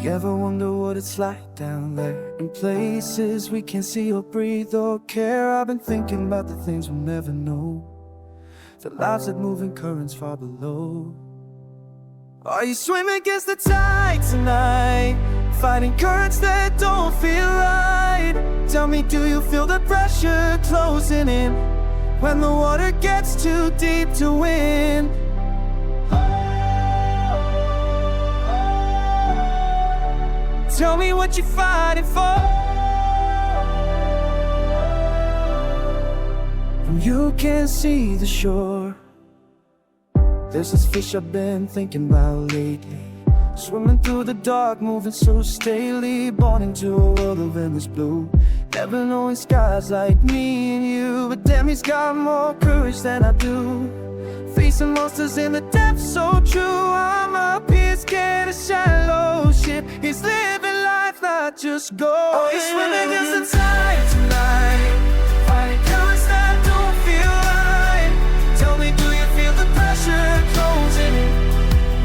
You ever wonder what it's like down there, in places we can't see or breathe or care? I've been thinking about the things we'll never know, the lives that move in currents far below. Are you swimming against the tide tonight, fighting currents that don't feel right? Tell me, do you feel the pressure closing in when the water gets too deep to win? Tell me what you're fighting for. When you can't see the shore, there's this fish I've been thinking about lately, swimming through the dark, moving so stalely, born into a world of endless blue, never knowing skies like me and you. But damn, he's got more courage than I do, facing monsters in the depths so true. I'm up here scared of shallow shit, he's living life, not just going. Oh, he's swimming against the tide tonight, fighting currents that don't feel right. Tell me, do you feel the pressure closing in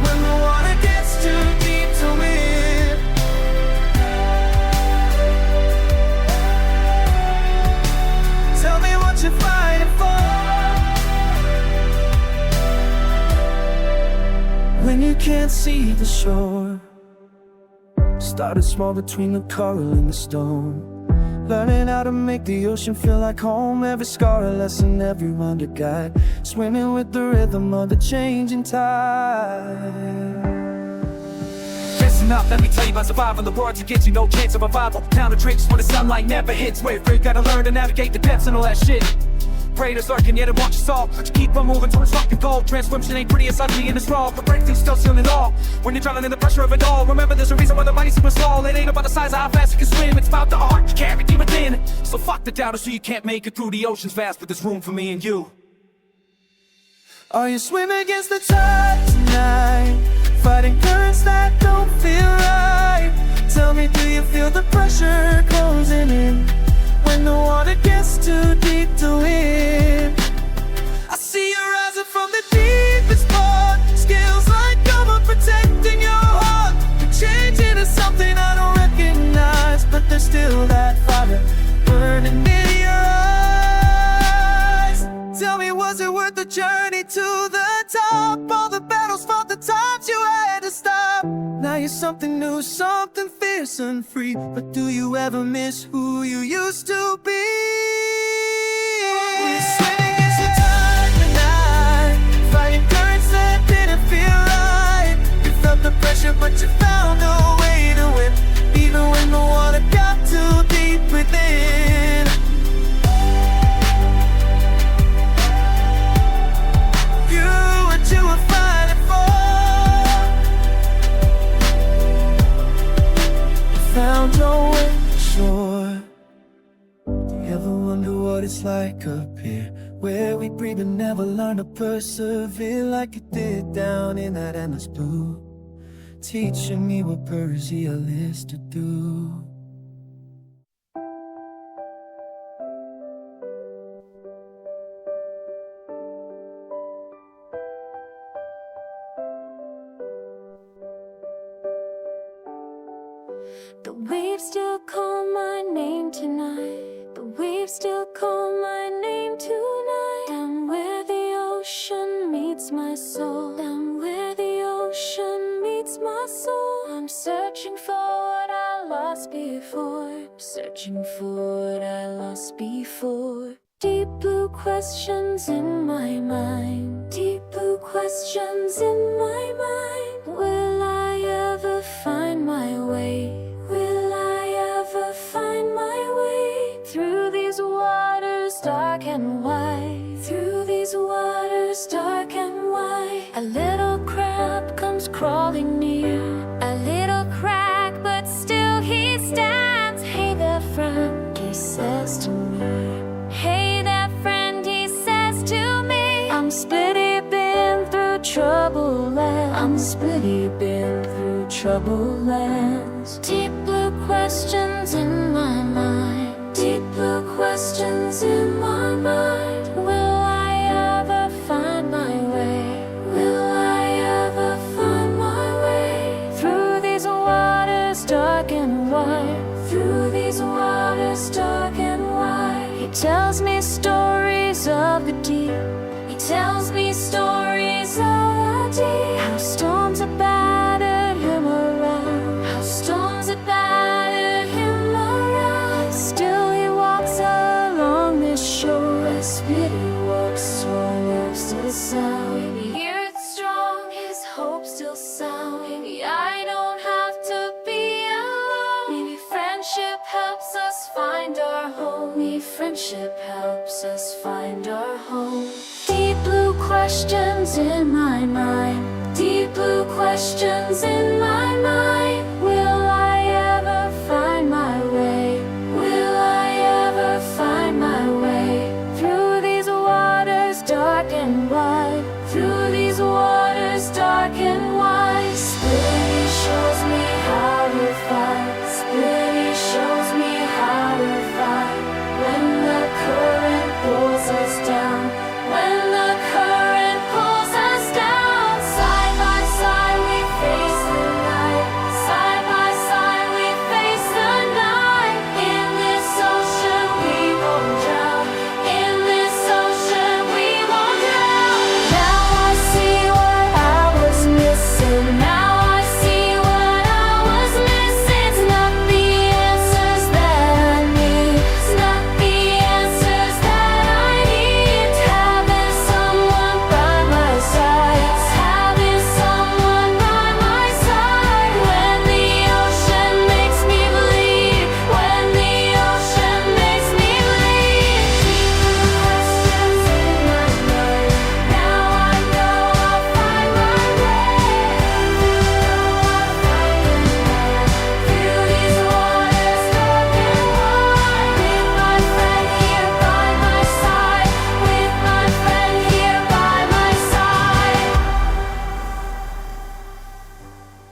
when the water gets too deep to win? Tell me what you're fighting for. When you can't see the shore, started small between the coral and the stone, learning how to make the ocean feel like home. Every scar a lesson, every wonder guide, swimming with the rhythm of the changing tide. Listen up, let me tell you about survival. The world to get you, no chance of revival. Down the tricks where the sunlight never hits, where you gotta learn to navigate the depths and all that shit. Predators lurking, yet it watch us all. But you keep on moving towards fucking gold. Transformation ain't pretty, it's ugly and it's raw, but breakthrough's still sealing it all. When you're drowning in the pressure of it all, remember there's a reason why the money's super small. It ain't about the size of how fast you can swim, it's about the heart you carry deep within. So fuck the doubters who you can't make it through. The ocean's vast, but there's room for me and you. Are you swimming against the tide tonight, fighting currents that don't feel right? Tell me, do you feel the pressure closing in when the water gets too deep to win? I see you rising from the deepest part, skills like armor protecting your heart. You're changing to something I don't recognize, but there's still that fire burning in your eyes. Tell me, was it worth the journey to the top? All the battles fought, the times you had to stop. Now you're something new, something fierce and free. But do you ever miss who you used to be? We're swimming against the tide tonight, fighting currents that didn't feel right. You felt the pressure, but you found a way to win, even when the water got too deep within. You were fighting for, found your way shore. Do you ever wonder what it's like up here, where we breathe but never learn to persevere, like you did down in that endless blue, teaching me what Persia is to do? The waves still call my name tonight. The waves still call my name tonight. Down where the ocean meets my soul, down where the ocean meets my soul. I'm searching for what I lost before, searching for what I lost before. Deep blue questions in my mind, deep blue questions in my mind. Will I ever find my way? Will I ever find my way through these waters dark and wide? Through these waters dark and wide. A little crab comes crawling near, a little crack, but still he stands. Hey there, friend, he says to me. Hey there, friend, he says to me. I'm splitty, been through trouble land. I'm splitty, been through trouble lands. Deep blue questions in my mind, deep blue questions in my mind. Will I ever find my way? Will I ever find my way through these waters of the deep. He tells me stories of the deep. How storms have battered him around. How storms have battered him around. Still he walks along this shore. As pity walks strong, lives to the sound. Maybe the earth's strong, his hope still sound. Maybe I don't have to be alone. Maybe friendship helps us find our home. Maybe friendship helps us find our home. Deep blue questions in my mind. Deep blue questions in my mind. Will I ever find my way? Will I ever find my way? Through these waters dark and wide. Through these waters dark and wide. Splicey shows me how to fight. Splicey shows me how to fight. When the current pulls us down. When the current pulls us down. Side by side we face the night. Side by side we face the night. In this ocean we won't drown. In this ocean we won't drown. Now I see what I was missing. Now I see what I was missing. It's not the answers that I need. It's not the answers that I need. It's having someone by my side. It's having someone by my side. When the ocean makes me bleed. When the ocean makes me bleed. Deep questions in my mind. Now I know I'll find my way. I'll find my way. Through these waters dark and wide. With my friend here by my side. With my friend here by my side.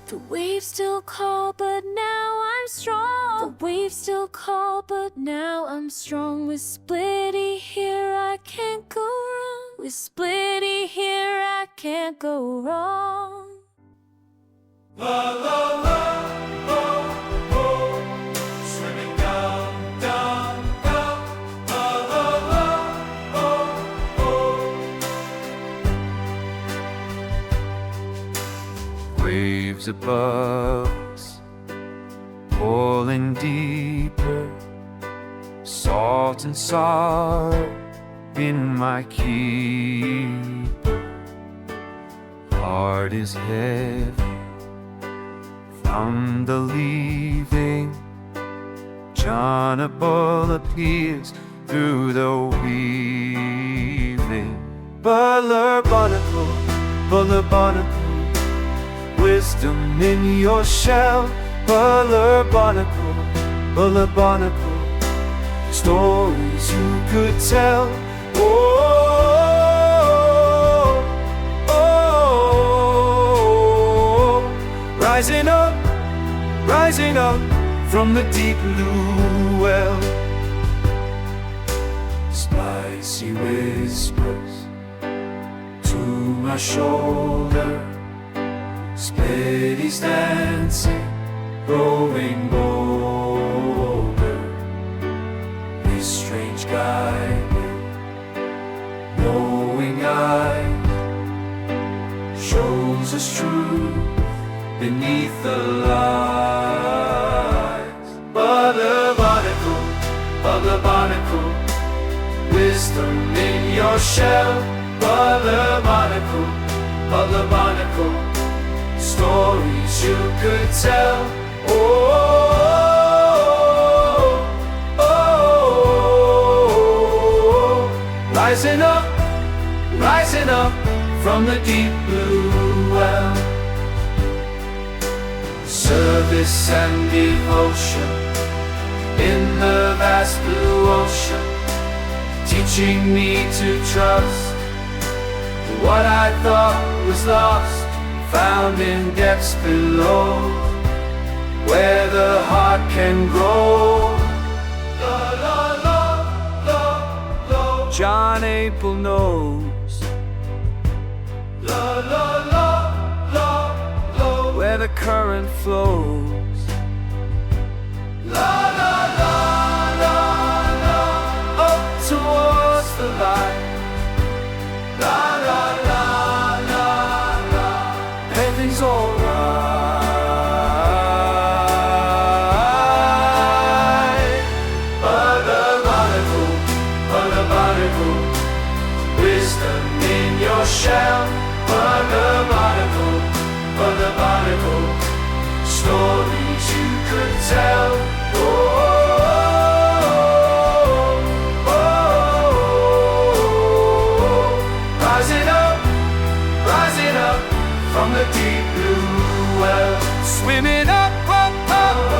The waves still call, but now I'm strong. The waves still call, but now I'm strong. With Splicey here, I can't go wrong. With Splicey here, I can't go wrong. Swimming down, down, down. La la la, oh, oh. Waves above us, pulling deeper. Salt and sorrow in my keeper. Heart is heavy from the leaving. John a bull appears through the weaving. Butler Barnacle, Butler Barnacle, wisdom in your shell. Butler Barnacle, Butler Barnacle, stories you could tell. Oh, oh, oh, rising up from the deep blue well. Splicey whispers to my shoulder. Splicey's dancing, growing bolder. This strange guy, knowing eye, shows us truth beneath the lies. Butler Barnacle, Butler Barnacle, wisdom in your shell. Butler Barnacle, Butler Barnacle, stories you could tell. Oh, oh, oh, oh, rising up from the deep blue well. Service and devotion in the vast blue ocean, teaching me to trust what I thought was lost, found in depths below, where the heart can grow. La la la la la. John April knows. La la la la la. Where the current flows. La la la la la. Up towards the light, wisdom in your shell. But the barnacle, stories you could tell. Oh, oh, oh, oh. Rising up from the deep blue well, swimming up, up, up.